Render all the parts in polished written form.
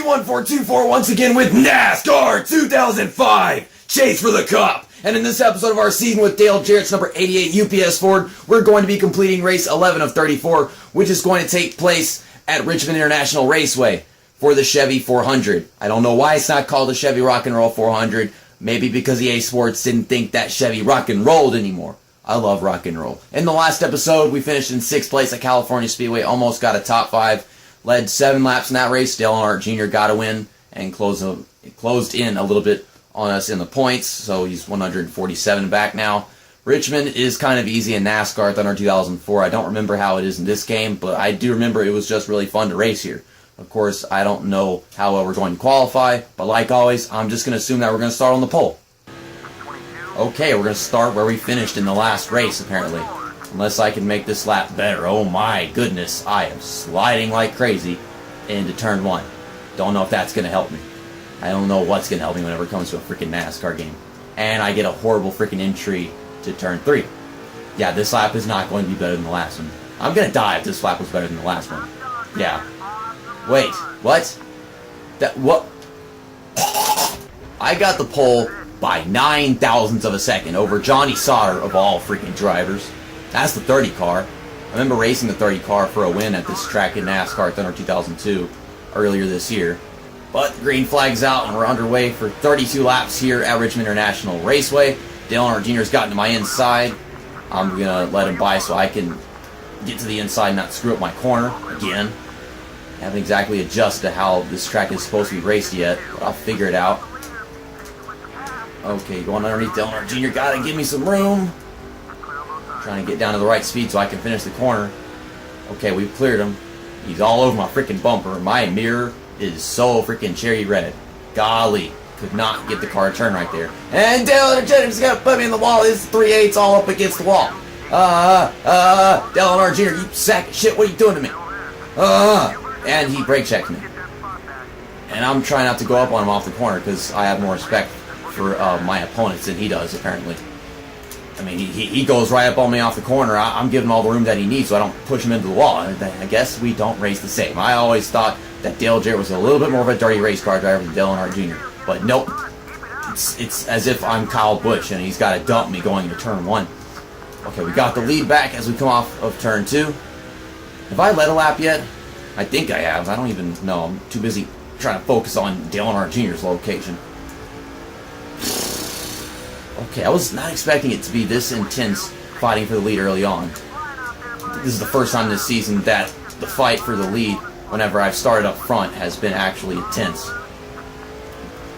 1424 once again with NASCAR 2005 Chase for the Cup. And in this episode of our season with Dale Jarrett's number 88 UPS Ford, we're going to be completing race 11 of 34, which is going to take place at Richmond International Raceway for the Chevy 400. I don't know why it's not called the Chevy Rock and Roll 400. Maybe because EA Sports didn't think that Chevy rock and rolled anymore. I love rock and roll. In the last episode, we finished in 6th place at California Speedway, almost got a top 5. Led 7 laps in that race. Dale Earnhardt Jr. got a win and closed in a little bit on us in the points, so he's 147 back now. Richmond is kind of easy in NASCAR Thunder 2004. I don't remember how it is in this game, but I do remember it was just really fun to race here. Of course, I don't know how well we're going to qualify, but like always, I'm just going to assume that we're going to start on the pole. Okay, we're going to start where we finished in the last race, apparently. Unless I can make this lap better. Oh my goodness, I am sliding like crazy into turn 1. Don't know if that's going to help me. I don't know what's going to help me whenever it comes to a freaking NASCAR game. And I get a horrible freaking entry to turn 3. Yeah, this lap is not going to be better than the last one. I'm going to die if this lap was better than the last one. Yeah. Wait, what? What? I got the pole by 9 thousandths of a second over Johnny Sauter of all freaking drivers. That's the 30 car. I remember racing the 30 car for a win at this track in NASCAR Thunder 2002 earlier this year. But the green flag's out and we're underway for 32 laps here at Richmond International Raceway. Dale Earnhardt Jr. has gotten to my inside. I'm going to let him by so I can get to the inside and not screw up my corner again. I haven't exactly adjusted to how this track is supposed to be raced yet, but I'll figure it out. Okay, going underneath Dale Earnhardt Jr. Gotta give me some room. Trying to get down to the right speed so I can finish the corner. Okay, we've cleared him. He's all over my freaking bumper. My mirror is so freaking cherry red. Golly, could not get the car to turn right there. And Dale Earnhardt Jr. just got to put me in the wall. This is 3/8 all up against the wall. Dale Earnhardt Jr., you sack of shit, what are you doing to me? And he brake checked me. And I'm trying not to go up on him off the corner because I have more respect for my opponents than he does, apparently. I mean, he goes right up on me off the corner. I'm giving him all the room that he needs so I don't push him into the wall. I guess we don't race the same. I always thought that Dale Jarrett was a little bit more of a dirty race car driver than Dale Earnhardt Jr. But nope. It's as if I'm Kyle Busch and he's got to dump me going into turn 1. Okay, we got the lead back as we come off of turn 2. Have I led a lap yet? I think I have. I don't even know. I'm too busy trying to focus on Dale Earnhardt Jr.'s location. Okay, I was not expecting it to be this intense fighting for the lead early on. This is the first time this season that the fight for the lead, whenever I've started up front, has been actually intense.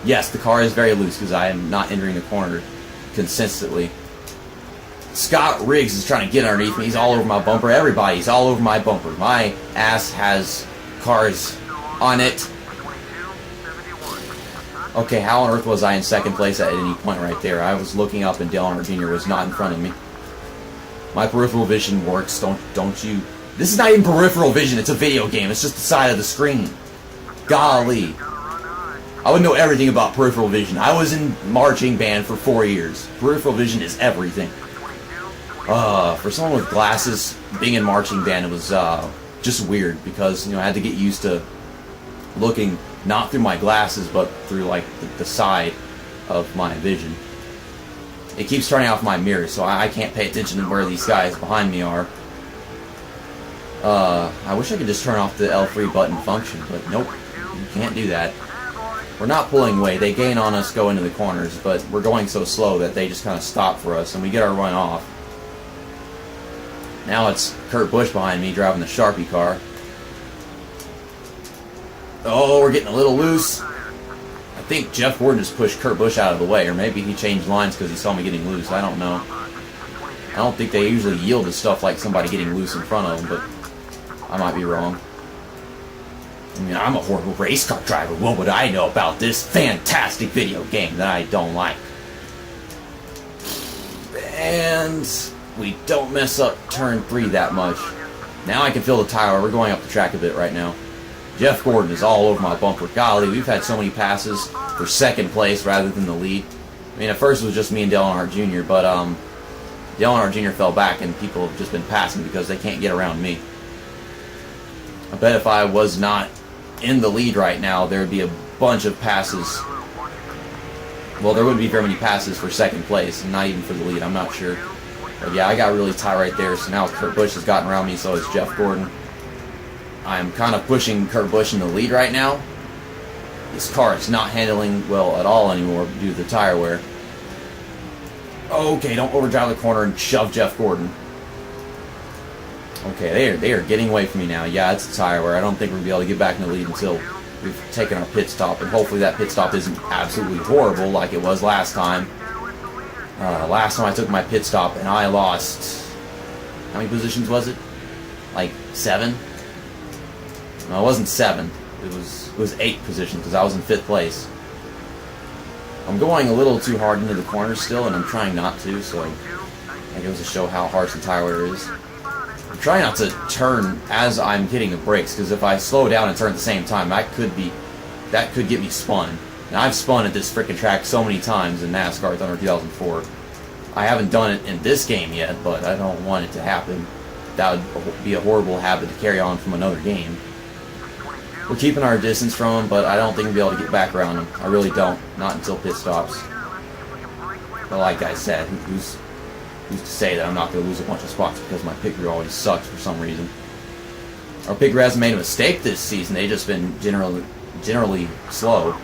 Yes, the car is very loose because I am not entering the corner consistently. Scott Riggs is trying to get underneath me. He's all over my bumper. Everybody's all over my bumper. My ass has cars on it. Okay, how on earth was I in 2nd place at any point right there? I was looking up and Dale Earnhardt Jr. was not in front of me. My peripheral vision works, don't you... This is not even peripheral vision, it's a video game. It's just the side of the screen. Golly. I would know everything about peripheral vision. I was in marching band for 4 years. Peripheral vision is everything. For someone with glasses, being in marching band, it was just weird because, you know, I had to get used to looking not through my glasses, but through like the side of my vision. It keeps turning off my mirror, so I can't pay attention to where these guys behind me are. I wish I could just turn off the L3 button function, but nope, you can't do that. We're not pulling away. They gain on us go into the corners, but we're going so slow that they just kind of stop for us, and we get our run off. Now it's Kurt Busch behind me driving the Sharpie car. Oh, we're getting a little loose. I think Jeff Gordon just pushed Kurt Busch out of the way, or maybe he changed lines because he saw me getting loose. I don't know. I don't think they usually yield to stuff like somebody getting loose in front of them, but I might be wrong. I mean, I'm a horrible race car driver. What would I know about this fantastic video game that I don't like? And we don't mess up turn 3 that much. Now I can feel the tire. We're going up the track a bit right now. Jeff Gordon is all over my bumper. Golly, we've had so many passes for 2nd place rather than the lead. I mean, at first it was just me and Dale Earnhardt Jr., but Dale Earnhardt Jr. fell back and people have just been passing because they can't get around me. I bet if I was not in the lead right now, there would be a bunch of passes. Well, there wouldn't be very many passes for second place, and not even for the lead, I'm not sure. But yeah, I got really tight right there, so now Kurt Busch has gotten around me, so has Jeff Gordon. I'm kind of pushing Kurt Busch in the lead right now. This car is not handling well at all anymore due to the tire wear. Okay, don't overdrive the corner and shove Jeff Gordon. Okay, they are getting away from me now. Yeah, it's the tire wear. I don't think we're going to be able to get back in the lead until we've taken our pit stop, and hopefully that pit stop isn't absolutely horrible like it was last time. Last time I took my pit stop and I lost, how many positions was it? Like 7? No, it wasn't 7. It was 8 positions because I was in 5th place. I'm going a little too hard into the corners still, and I'm trying not to, so that goes to show how harsh the tire wear is. I'm trying not to turn as I'm hitting the brakes, because if I slow down and turn at the same time, that could get me spun. And I've spun at this frickin' track so many times in NASCAR Thunder 2004. I haven't done it in this game yet, but I don't want it to happen. That would be a horrible habit to carry on from another game. We're keeping our distance from them, but I don't think we'll be able to get back around them. I really don't. Not until pit stops. But like I said, who's to say that I'm not going to lose a bunch of spots because my pit crew always sucks for some reason. Our pit crew hasn't made a mistake this season. They've just been generally slow.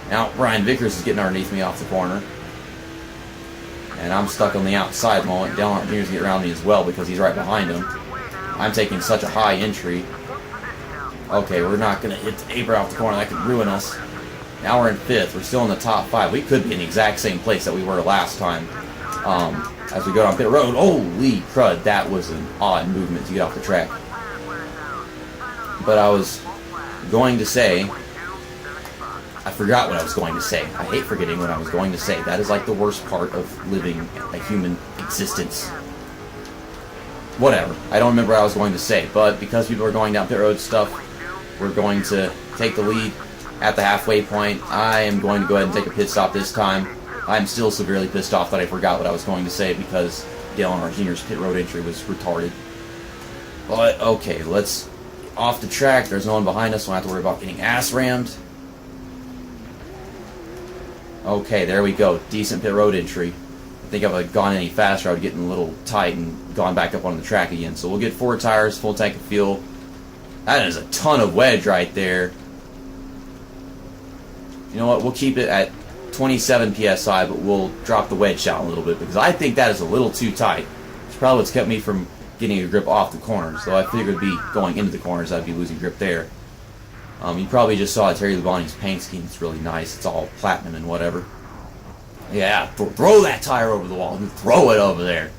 Now Ryan Vickers is getting underneath me off the corner. And I'm stuck on the outside at the moment. Dale Earnhardt Jr. is getting around me as well because he's right behind him. I'm taking such a high entry. Okay, we're not going to hit the apron off the corner. That could ruin us. Now we're in 5th. We're still in the top 5. We could be in the exact same place that we were last time. As we go down pit road. Holy crud, that was an odd movement to get off the track. But I was going to say... I forgot what I was going to say. I hate forgetting what I was going to say. That is like the worst part of living a human existence. Whatever. I don't remember what I was going to say. But because people are going down pit road stuff, we're going to take the lead at the halfway point. I am going to go ahead and take a pit stop this time. I'm still severely pissed off that I forgot what I was going to say because Dale Earnhardt Jr.'s pit road entry was retarded. But, okay, let's... Off the track, there's no one behind us, so I don't have to worry about getting ass rammed. Okay, there we go. Decent pit road entry. I think if I had gone any faster, I would get a little tight and gone back up on the track again. So we'll get 4 tires, full tank of fuel. That is a ton of wedge right there. You know what? We'll keep it at 27 PSI, but we'll drop the wedge down a little bit because I think that is a little too tight. It's probably what's kept me from getting a grip off the corners. Though I figured it'd be going into the corners, I'd be losing grip there. You probably just saw Terry Labonte's paint scheme. It's really nice. It's all platinum and whatever. Yeah, throw that tire over the wall. Throw it over there.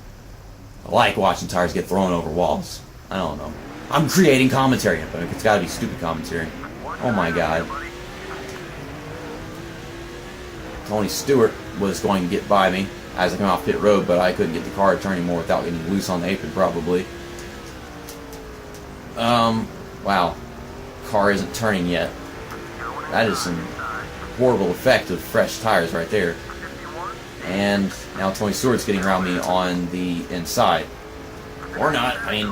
I like watching tires get thrown over walls. I don't know. I'm creating commentary, but it's got to be stupid commentary. Oh my god. Tony Stewart was going to get by me as I came off pit road, but I couldn't get the car to turn anymore without getting loose on the apron, probably. Wow. Car isn't turning yet. That is some horrible effect of fresh tires right there. And now Tony Stewart's getting around me on the inside. Or not. I mean,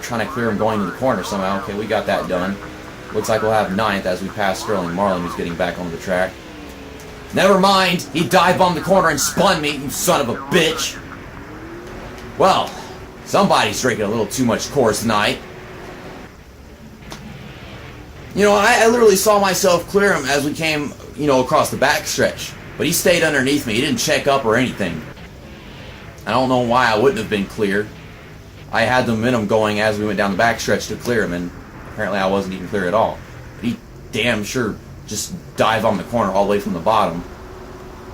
trying to clear him going to the corner somehow. Okay, we got that done. Looks like we'll have 9th as we pass Sterling Marlin, who's getting back onto the track. Never mind. He dive bombed the corner and spun me, you son of a bitch. Well, somebody's drinking a little too much Coors tonight. You know, I literally saw myself clear him as we came, you know, across the backstretch. But he stayed underneath me. He didn't check up or anything. I don't know why I wouldn't have been clear. I had the momentum going as we went down the backstretch to clear him, and apparently I wasn't even clear at all. But he damn sure just dive on the corner all the way from the bottom.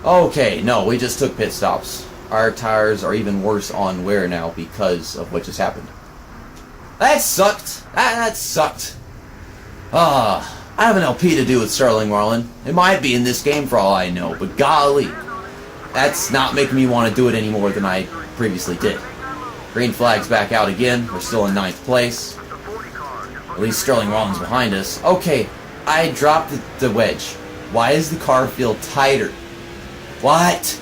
Okay, no, we just took pit stops. Our tires are even worse on wear now because of what just happened. That sucked. That sucked. I have an LP to do with Sterling Marlin. It might be in this game for all I know, but golly, that's not making me want to do it any more than I previously did. Green flag's back out again. We're still in 9th place. At least Sterling Marlin's behind us. Okay, I dropped the wedge. Why does the car feel tighter? What?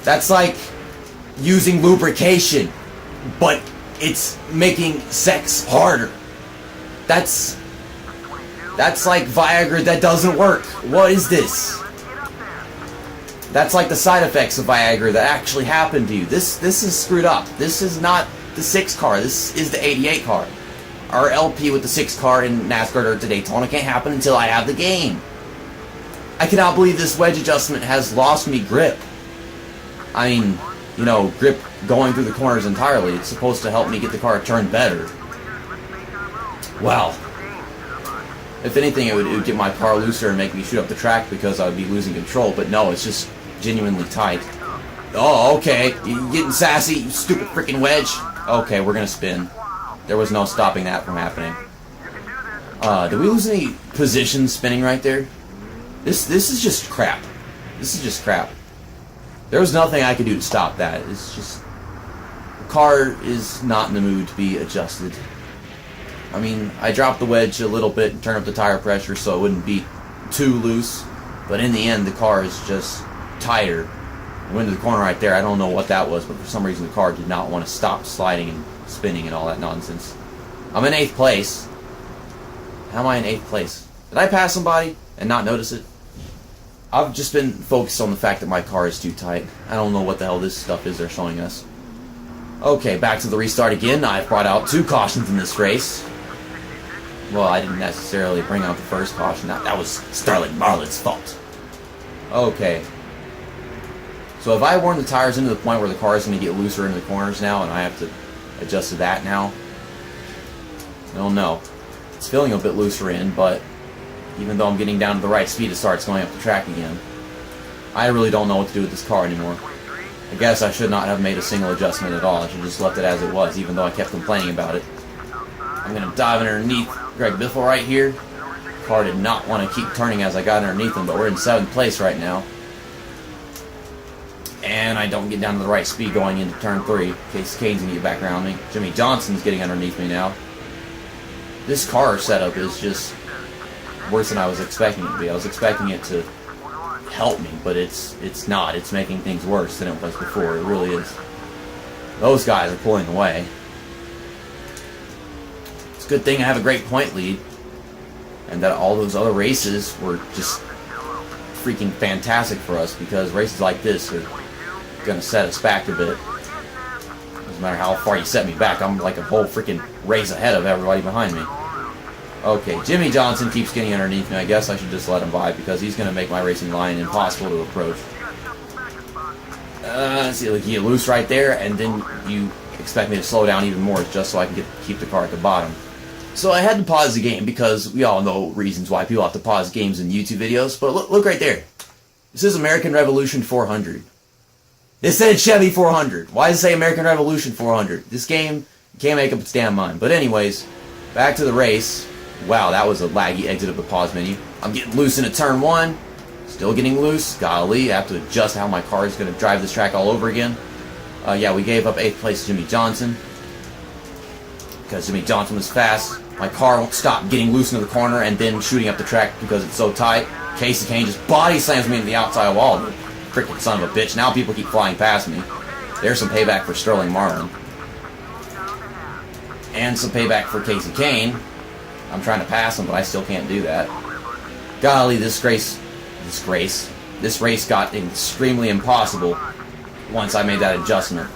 That's like using lubrication, but it's making sex harder. That's That's like Viagra that doesn't work. What is this? That's like the side effects of Viagra that actually happened to you. This is screwed up. This is not the 6 car. This is the 88 car. Our LP with the 6 car in NASCAR Dirt to Daytona can't happen until I have the game. I cannot believe this wedge adjustment has lost me grip. I mean, you know, grip going through the corners entirely. It's supposed to help me get the car turned better. Well, if anything, it would get my car looser and make me shoot up the track because I would be losing control. But no, it's just genuinely tight. Oh, okay. You getting sassy, you stupid freaking wedge. Okay, we're gonna spin. There was no stopping that from happening. Did we lose any position spinning right there? This is just crap. This is just crap. There was nothing I could do to stop that. It's just... the car is not in the mood to be adjusted. I mean, I dropped the wedge a little bit and turned up the tire pressure so it wouldn't be too loose. But in the end, the car is just tighter. I went to the corner right there. I don't know what that was, but for some reason the car did not want to stop sliding and spinning and all that nonsense. I'm in 8th place. How am I in 8th place? Did I pass somebody and not notice it? I've just been focused on the fact that my car is too tight. I don't know what the hell this stuff is they're showing us. Okay, back to the restart again. I've brought out 2 cautions in this race. Well, I didn't necessarily bring out the first caution. That was Sterling Marlin's fault. Okay. So have I worn the tires into the point where the car is going to get looser in the corners now and I have to adjust to that now? I don't know. It's feeling a bit looser in, but even though I'm getting down to the right speed, it starts going up the track again. I really don't know what to do with this car anymore. I guess I should not have made a single adjustment at all. I should have just left it as it was, even though I kept complaining about it. I'm going to dive underneath Greg Biffle right here. The car did not want to keep turning as I got underneath him, but we're in 7th place right now. And I don't get down to the right speed going into turn 3. Casey Kane's going to get back around me. Jimmy Johnson's getting underneath me now. This car setup is just worse than I was expecting it to be. I was expecting it to help me, but it's not. It's making things worse than it was before. It really is. Those guys are pulling away. It's a good thing I have a great point lead, and that all those other races were just freaking fantastic for us, because races like this are going to set us back a bit. Doesn't matter how far you set me back, I'm like a whole freaking race ahead of everybody behind me. Okay, Jimmy Johnson keeps getting underneath me. I guess I should just let him by, because he's going to make my racing line impossible to approach. See, like, you get loose right there, and then you expect me to slow down even more just so I can keep the car at the bottom. So I had to pause the game, because we all know reasons why people have to pause games in YouTube videos, but look right there. This is American Revolution 400. It said Chevy 400. Why does it say American Revolution 400? This game can't make up its damn mind. But anyways, back to the race. Wow, that was a laggy exit of the pause menu. I'm getting loose into turn 1. Still getting loose. Golly, I have to adjust how my car is going to drive this track all over again. Yeah, we gave up 8th place to Jimmy Johnson, because Jimmy Johnson was fast. My car won't stop getting loose into the corner and then shooting up the track because it's so tight. Casey Kane just body slams me into the outside wall. The freaking son of a bitch. Now people keep flying past me. There's some payback for Sterling Marlin. And some payback for Casey Kane. I'm trying to pass him, but I still can't do that. Golly, this race got extremely impossible once I made that adjustment.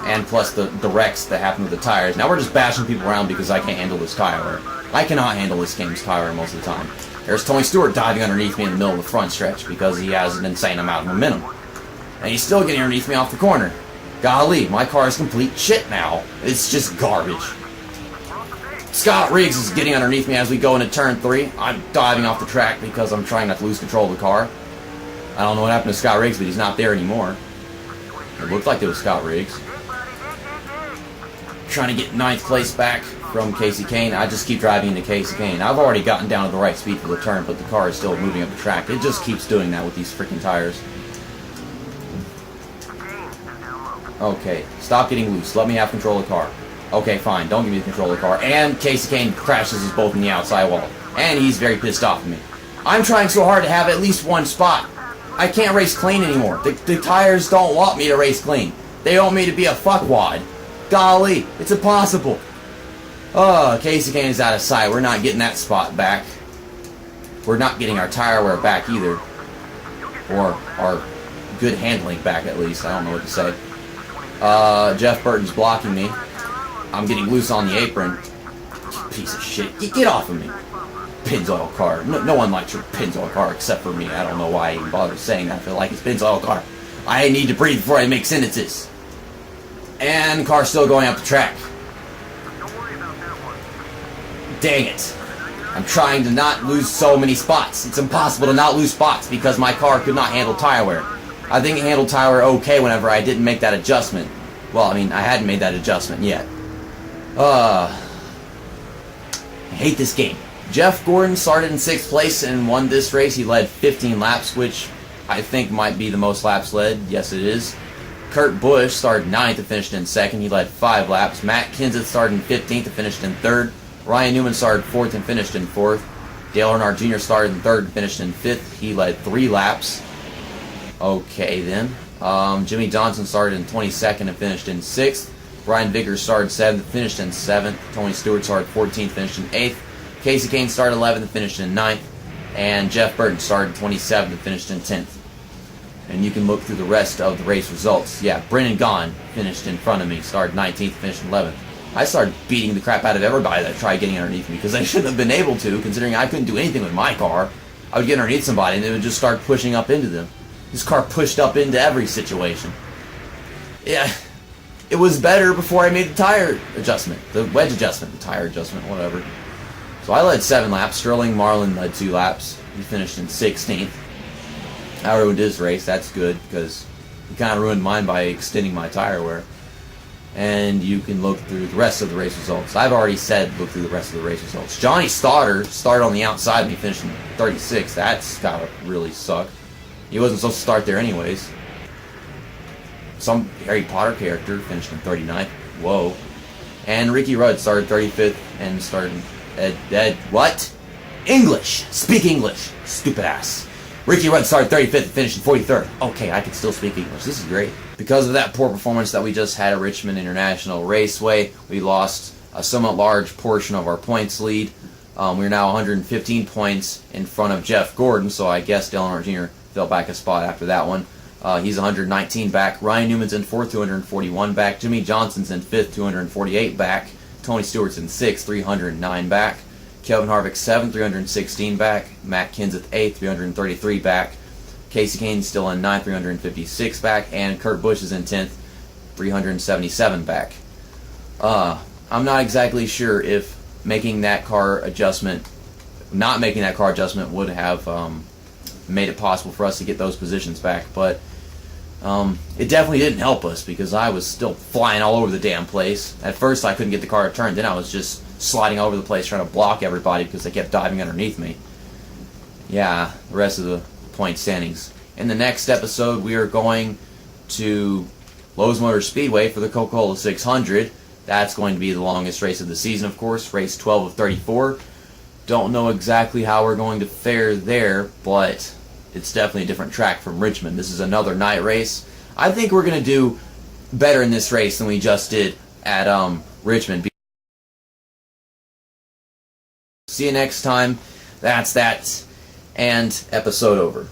And plus the wrecks that happened with the tires. Now we're just bashing people around because I can't handle this tire. I cannot handle this game's tire most of the time. There's Tony Stewart diving underneath me in the middle of the front stretch because he has an insane amount of momentum. And he's still getting underneath me off the corner. Golly, my car is complete shit now. It's just garbage. Scott Riggs is getting underneath me as we go into turn 3. I'm diving off the track because I'm trying not to lose control of the car. I don't know what happened to Scott Riggs, but he's not there anymore. It looked like it was Scott Riggs. Trying to get 9th place back from Casey Kane. I just keep driving into Casey Kane. I've already gotten down to the right speed for the turn, but the car is still moving up the track. It just keeps doing that with these freaking tires. Okay, stop getting loose. Let me have control of the car. Okay, fine. Don't give me the control of the car. And Casey Kane crashes us both in the outside wall. And he's very pissed off at me. I'm trying so hard to have at least one spot. I can't race clean anymore. The tires don't want me to race clean. They want me to be a fuckwad. Golly, it's impossible. Oh, Casey Kane is out of sight. We're not getting that spot back. we're not getting our tire wear back either. Or our good handling back, at least. I don't know what to say. Jeff Burton's blocking me. I'm getting loose on the apron. Piece of shit. Get off of me. Pennzoil car. No one likes your Pennzoil car except for me. I don't know why I even bother saying that. I feel like it's Pennzoil car. I need to breathe before I make sentences. And car's still going up the track. Dang it. I'm trying to not lose so many spots. It's impossible to not lose spots because my car could not handle tire wear. I think it handled tire wear okay whenever I didn't make that adjustment. Well, I mean, I hadn't made that adjustment yet. I hate this game. Jeff Gordon started in 6th place and won this race. He led 15 laps, which I think might be the most laps led. Yes, it is. Kurt Busch started 9th and finished in 2nd. He led 5 laps. Matt Kenseth started in 15th and finished in 3rd. Ryan Newman started 4th and finished in 4th. Dale Earnhardt Jr. started in 3rd and finished in 5th. He led 3 laps. Okay, then. Jimmy Johnson started in 22nd and finished in 6th. Brian Vickers started 7th and finished in 7th. Tony Stewart started 14th, finished in 8th. Casey Kane started 11th and finished in 9th. And Jeff Burton started 27th and finished in 10th. And you can look through the rest of the race results. Yeah, Brennan Gaughan finished in front of me, started 19th and finished 11th. I started beating the crap out of everybody that tried getting underneath me because I shouldn't have been able to, considering I couldn't do anything with my car. I would get underneath somebody and they would just start pushing up into them. This car pushed up into every situation. Yeah, it was better before I made the tire adjustment, the wedge adjustment, the tire adjustment, whatever. So I led 7 laps. Sterling Marlin led 2 laps. He finished in 16th. I ruined his race. That's good because he kind of ruined mine by extending my tire wear. And you can look through the rest of the race results. I've already said look through the rest of the race results. Johnny Stoddard started on the outside and he finished in 36th. That's gotta really suck. He wasn't supposed to start there anyways. Some Harry Potter character finished in 39th. Whoa. And Ricky Rudd started 35th and started what? English. Speak English. Stupid ass. Ricky Rudd started 35th and finished in 43rd. Okay, I can still speak English. This is great. Because of that poor performance that we just had at Richmond International Raceway, we lost a somewhat large portion of our points lead. We're now 115 points in front of Jeff Gordon, so I guess Dale Earnhardt Jr. fell back a spot after that one. He's 119 back. Ryan Newman's in 4th, 241 back. Jimmy Johnson's in 5th, 248 back. Tony Stewart's in 6th, 309 back. Kevin Harvick's 7th, 316 back. Matt Kenseth 8th, 333 back. Casey Kane's still in 9th, 356 back. And Kurt Busch is in 10th, 377 back. I'm not exactly sure if making that car adjustment, not making that car adjustment would have made it possible for us to get those positions back, but it definitely didn't help us because I was still flying all over the damn place. At first I couldn't get the car to turn, then I was just sliding all over the place trying to block everybody because they kept diving underneath me. Yeah, the rest of the point standings. In the next episode we are going to Lowe's Motor Speedway for the Coca-Cola 600. That's going to be the longest race of the season, of course, race 12 of 34. Don't know exactly how we're going to fare there, but it's definitely a different track from Richmond. This is another night race. I think we're going to do better in this race than we just did at Richmond. See you next time. That's that. And episode over.